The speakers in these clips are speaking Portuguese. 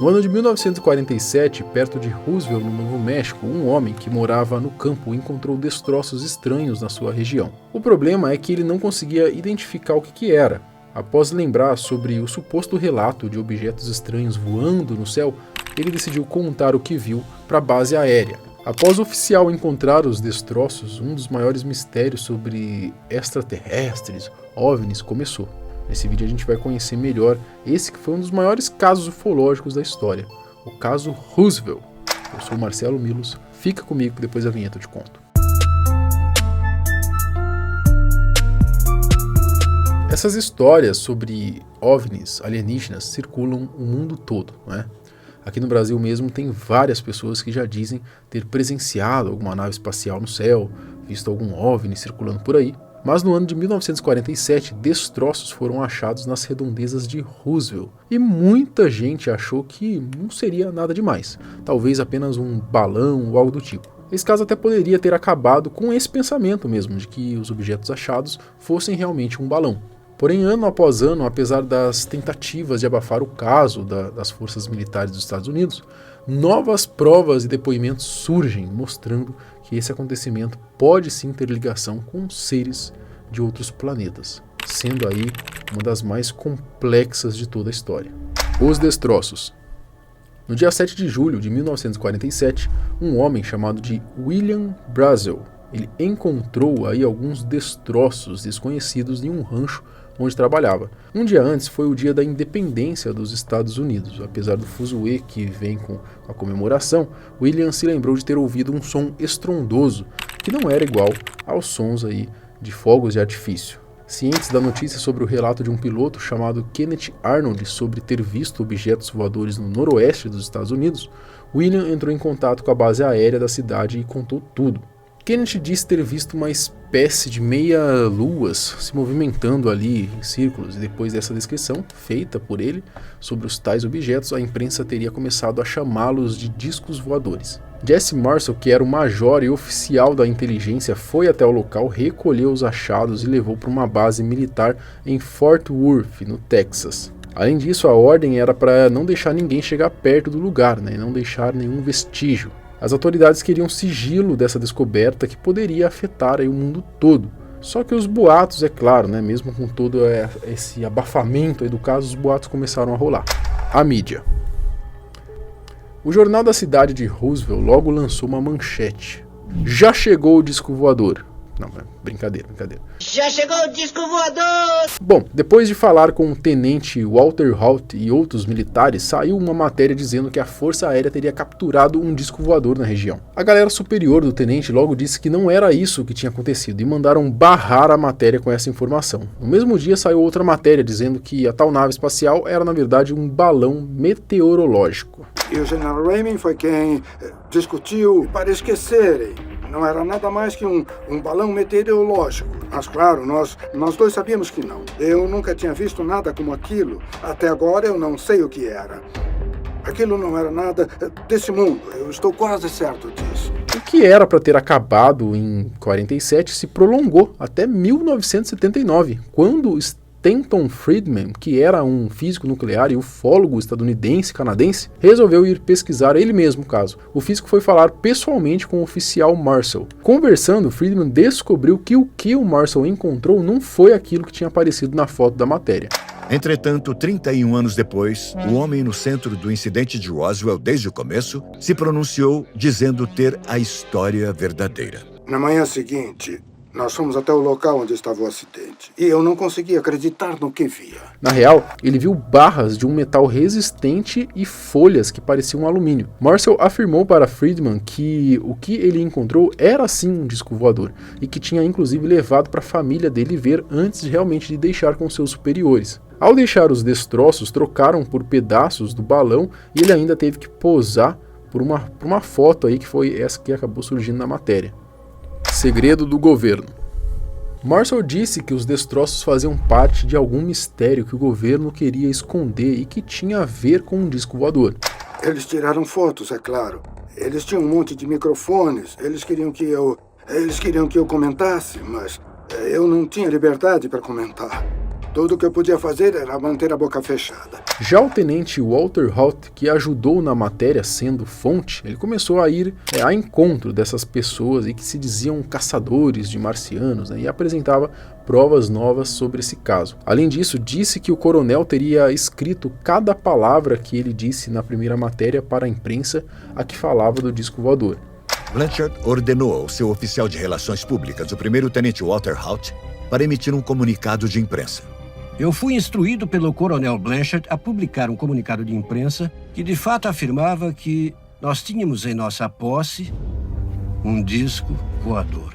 No ano de 1947, perto de Roswell, no Novo México, um homem que morava no campo encontrou destroços estranhos na sua região. O problema é que ele não conseguia identificar o que era. Após lembrar sobre o suposto relato de objetos estranhos voando no céu, ele decidiu contar o que viu para a base aérea. Após o oficial encontrar os destroços, um dos maiores mistérios sobre extraterrestres, OVNIs, começou. Nesse vídeo a gente vai conhecer melhor esse que foi um dos maiores casos ufológicos da história, o caso Roswell. Eu sou o Marcelo Milos, fica comigo que depois da vinheta eu te conto. Essas histórias sobre OVNIs, alienígenas, circulam o mundo todo, não é? Aqui no Brasil mesmo tem várias pessoas que já dizem ter presenciado alguma nave espacial no céu, visto algum OVNI circulando por aí. Mas no ano de 1947, destroços foram achados nas redondezas de Roswell. E muita gente achou que não seria nada demais, talvez apenas um balão ou algo do tipo. Esse caso até poderia ter acabado com esse pensamento mesmo, de que os objetos achados fossem realmente um balão. Porém, ano após ano, apesar das tentativas de abafar o caso das forças militares dos Estados Unidos, novas provas e depoimentos surgem mostrando que esse acontecimento pode sim ter ligação com seres de outros planetas, sendo aí uma das mais complexas de toda a história. Os destroços. No dia 7 de julho de 1947, um homem chamado de William Brazel, ele encontrou aí alguns destroços desconhecidos em um rancho onde trabalhava. Um dia antes foi o dia da independência dos Estados Unidos. Apesar do fuzuê que vem com a comemoração, William se lembrou de ter ouvido um som estrondoso, que não era igual aos sons aí de fogos de artifício. Cientes da notícia sobre o relato de um piloto chamado Kenneth Arnold sobre ter visto objetos voadores no noroeste dos Estados Unidos, William entrou em contato com a base aérea da cidade e contou tudo. Kenneth disse ter visto uma espécie de meia-luas se movimentando ali em círculos, e depois dessa descrição, feita por ele, sobre os tais objetos, a imprensa teria começado a chamá-los de discos voadores. Jesse Marcel, que era o major e oficial da inteligência, foi até o local, recolheu os achados e levou para uma base militar em Fort Worth, no Texas. Além disso, a ordem era para não deixar ninguém chegar perto do lugar, e não deixar nenhum vestígio. As autoridades queriam sigilo dessa descoberta que poderia afetar aí o mundo todo. Só que os boatos, é claro, mesmo com todo esse abafamento aí do caso, os boatos começaram a rolar. A mídia. O jornal da cidade de Roswell logo lançou uma manchete. Já chegou o disco voador. Não, brincadeira. Já chegou o disco voador! Bom, depois de falar com o tenente Walter Haut e outros militares, saiu uma matéria dizendo que a Força Aérea teria capturado um disco voador na região. A galera superior do tenente logo disse que não era isso que tinha acontecido e mandaram barrar a matéria com essa informação. No mesmo dia saiu outra matéria dizendo que a tal nave espacial era na verdade um balão meteorológico. E o general Raymond foi quem discutiu para esquecerem. Não era nada mais que um balão meteorológico. Mas claro, nós dois sabíamos que não. Eu nunca tinha visto nada como aquilo. Até agora eu não sei o que era. Aquilo não era nada desse mundo. Eu estou quase certo disso. O que era para ter acabado em 47 se prolongou até 1979, quando Stanton Friedman, que era um físico nuclear e ufólogo estadunidense-canadense, resolveu ir pesquisar ele mesmo o caso. O físico foi falar pessoalmente com o oficial Marcel. Conversando, Friedman descobriu que o Marcel encontrou não foi aquilo que tinha aparecido na foto da matéria. Entretanto, 31 anos depois, o homem no centro do incidente de Roswell desde o começo se pronunciou dizendo ter a história verdadeira. Na manhã seguinte, nós fomos até o local onde estava o acidente e eu não conseguia acreditar no que via. Na real, ele viu barras de um metal resistente e folhas que pareciam alumínio. Marcel afirmou para Friedman que o que ele encontrou era sim um disco voador e que tinha inclusive levado para a família dele ver antes de realmente deixar com seus superiores. Ao deixar os destroços, trocaram por pedaços do balão e ele ainda teve que posar por uma foto aí que foi essa que acabou surgindo na matéria. Segredo do governo. Marcel disse que os destroços faziam parte de algum mistério que o governo queria esconder e que tinha a ver com um disco voador. Eles tiraram fotos, é claro. Eles tinham um monte de microfones. Eles queriam que eu comentasse, mas eu não tinha liberdade para comentar. Tudo que eu podia fazer era manter a boca fechada. Já o tenente Walter Haut, que ajudou na matéria sendo fonte, ele começou a ir a encontro dessas pessoas e que se diziam caçadores de marcianos, né, e apresentava provas novas sobre esse caso. Além disso, disse que o coronel teria escrito cada palavra que ele disse na primeira matéria para a imprensa a que falava do disco voador. Blanchard ordenou ao seu oficial de relações públicas, o primeiro-tenente Walter Haut, para emitir um comunicado de imprensa. Eu fui instruído pelo coronel Blanchard a publicar um comunicado de imprensa que de fato afirmava que nós tínhamos em nossa posse um disco voador.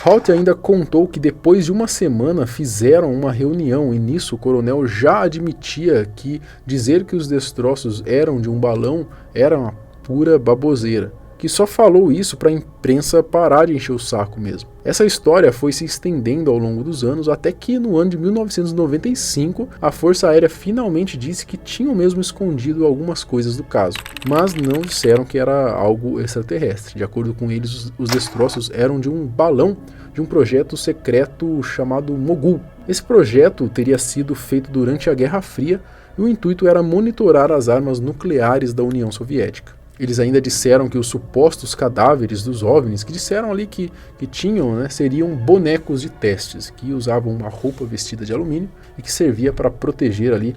Haut ainda contou que depois de uma semana fizeram uma reunião e nisso o coronel já admitia que dizer que os destroços eram de um balão era uma pura baboseira, que só falou isso para a imprensa parar de encher o saco mesmo. Essa história foi se estendendo ao longo dos anos até que no ano de 1995 a Força Aérea finalmente disse que tinham mesmo escondido algumas coisas do caso, mas não disseram que era algo extraterrestre. De acordo com eles, os destroços eram de um balão de um projeto secreto chamado Mogul. Esse projeto teria sido feito durante a Guerra Fria e o intuito era monitorar as armas nucleares da União Soviética. Eles ainda disseram que os supostos cadáveres dos OVNIs, que disseram ali que tinham, né, seriam bonecos de testes, que usavam uma roupa vestida de alumínio e que servia para proteger ali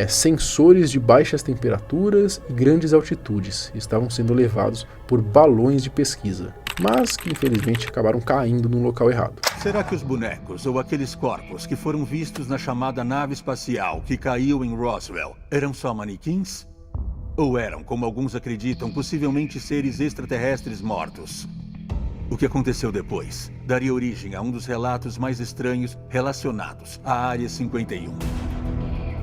sensores de baixas temperaturas e grandes altitudes. Estavam sendo levados por balões de pesquisa, mas que infelizmente acabaram caindo no local errado. Será que os bonecos ou aqueles corpos que foram vistos na chamada nave espacial que caiu em Roswell eram só manequins? Ou eram, como alguns acreditam, possivelmente seres extraterrestres mortos? O que aconteceu depois daria origem a um dos relatos mais estranhos relacionados à Área 51.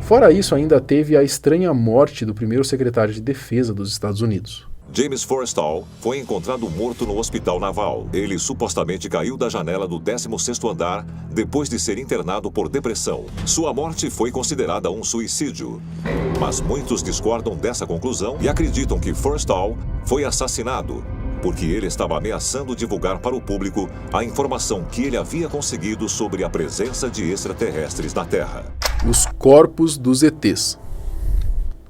Fora isso, ainda teve a estranha morte do primeiro secretário de Defesa dos Estados Unidos. James Forrestal foi encontrado morto no hospital naval. Ele supostamente caiu da janela do 16º andar depois de ser internado por depressão. Sua morte foi considerada um suicídio. Mas muitos discordam dessa conclusão e acreditam que Forrestal foi assassinado, porque ele estava ameaçando divulgar para o público a informação que ele havia conseguido sobre a presença de extraterrestres na Terra. Os corpos dos ETs.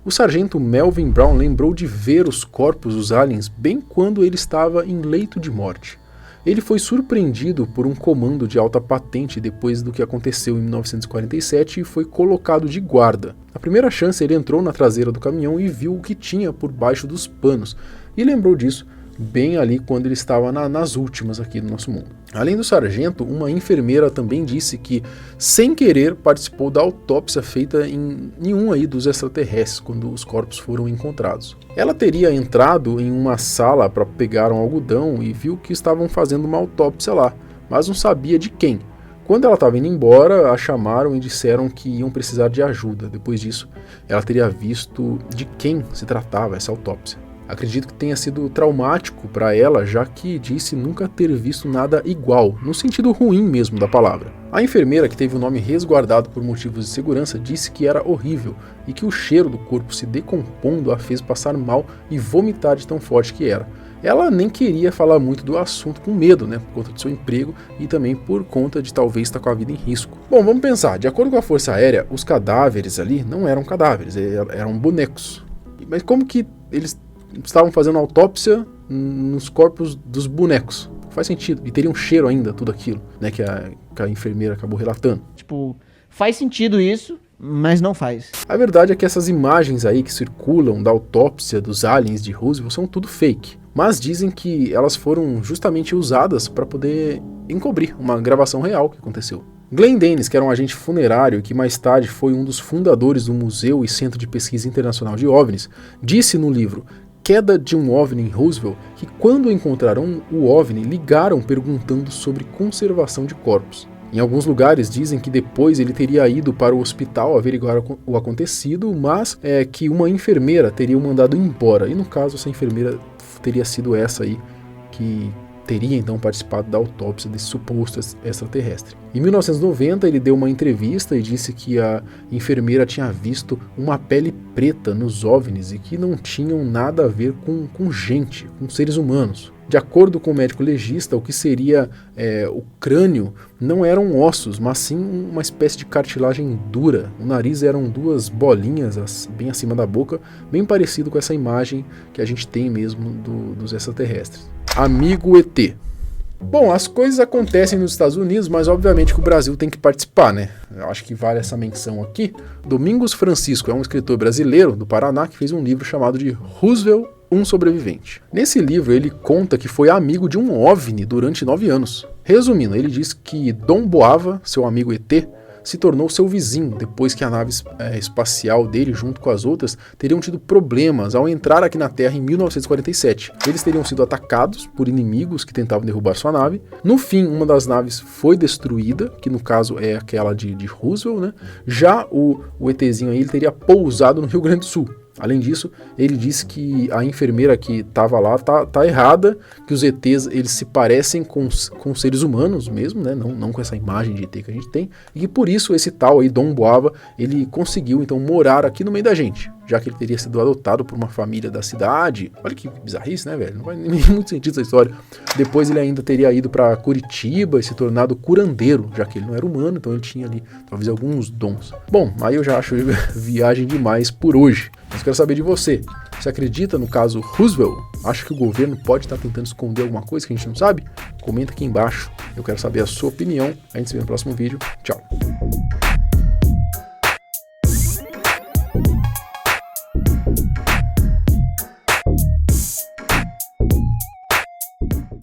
O sargento Melvin Brown lembrou de ver os corpos dos aliens bem quando ele estava em leito de morte. Ele foi surpreendido por um comando de alta patente depois do que aconteceu em 1947 e foi colocado de guarda. Na primeira chance, ele entrou na traseira do caminhão e viu o que tinha por baixo dos panos, e lembrou disso bem ali quando ele estava nas últimas aqui do nosso mundo. Além do sargento, uma enfermeira também disse que, sem querer, participou da autópsia feita em nenhum aí dos extraterrestres quando os corpos foram encontrados. Ela teria entrado em uma sala para pegar um algodão e viu que estavam fazendo uma autópsia lá, mas não sabia de quem. Quando ela estava indo embora, a chamaram e disseram que iam precisar de ajuda. Depois disso, ela teria visto de quem se tratava essa autópsia. Acredito que tenha sido traumático para ela, já que disse nunca ter visto nada igual, no sentido ruim mesmo da palavra. A enfermeira, que teve o nome resguardado por motivos de segurança, disse que era horrível e que o cheiro do corpo se decompondo a fez passar mal e vomitar de tão forte que era. Ela nem queria falar muito do assunto com medo, né, por conta do seu emprego e também por conta de talvez estar com a vida em risco. Bom, vamos pensar, de acordo com a Força Aérea, os cadáveres ali não eram cadáveres, eram bonecos. Mas como que eles estavam fazendo autópsia nos corpos dos bonecos? Faz sentido. E teria um cheiro ainda, tudo aquilo, né, que a enfermeira acabou relatando. Tipo, faz sentido isso, mas não faz. A verdade é que essas imagens aí que circulam da autópsia dos aliens de Roswell são tudo fake. Mas dizem que elas foram justamente usadas para poder encobrir uma gravação real que aconteceu. Glenn Dennis, que era um agente funerário e que mais tarde foi um dos fundadores do Museu e Centro de Pesquisa Internacional de OVNIs, disse no livro Queda de um OVNI em Roswell que quando encontraram o OVNI ligaram perguntando sobre conservação de corpos. Em alguns lugares dizem que depois ele teria ido para o hospital averiguar o acontecido, mas que uma enfermeira teria o mandado embora. E no caso essa enfermeira teria sido essa aí que teria então participado da autópsia desse suposto extraterrestre. Em 1990, ele deu uma entrevista e disse que a enfermeira tinha visto uma pele preta nos OVNIs e que não tinham nada a ver com gente, com seres humanos. De acordo com o médico legista, o que seria o crânio não eram ossos, mas sim uma espécie de cartilagem dura. O nariz eram duas bolinhas bem acima da boca, bem parecido com essa imagem que a gente tem mesmo dos extraterrestres. Amigo ET. Bom, as coisas acontecem nos Estados Unidos, mas obviamente que o Brasil tem que participar, né? Eu acho que vale essa menção aqui. Domingos Francisco é um escritor brasileiro do Paraná que fez um livro chamado de Roosevelt, um sobrevivente. Nesse livro ele conta que foi amigo de um OVNI durante 9 anos. Resumindo, ele diz que Dom Boava, seu amigo ET, se tornou seu vizinho depois que a nave espacial dele, junto com as outras, teriam tido problemas ao entrar aqui na Terra em 1947. Eles teriam sido atacados por inimigos que tentavam derrubar sua nave. No fim, uma das naves foi destruída, que no caso é aquela de Roosevelt, né? Já o ETzinho aí, ele teria pousado no Rio Grande do Sul. Além disso, ele disse que a enfermeira que estava lá tá errada, que os ETs eles se parecem com seres humanos mesmo, né? Não com essa imagem de ET que a gente tem, e que por isso esse tal aí, Dom Boava, ele conseguiu então morar aqui no meio da gente, já que ele teria sido adotado por uma família da cidade. Olha que bizarrice, né, velho? Não faz nem muito sentido essa história. Depois ele ainda teria ido para Curitiba e se tornado curandeiro, já que ele não era humano, então ele tinha ali talvez alguns dons. Bom, aí eu já acho viagem demais por hoje. Mas quero saber de você. Você acredita no caso Roosevelt? Acha que o governo pode estar tentando esconder alguma coisa que a gente não sabe? Comenta aqui embaixo. Eu quero saber a sua opinião. A gente se vê no próximo vídeo. Tchau.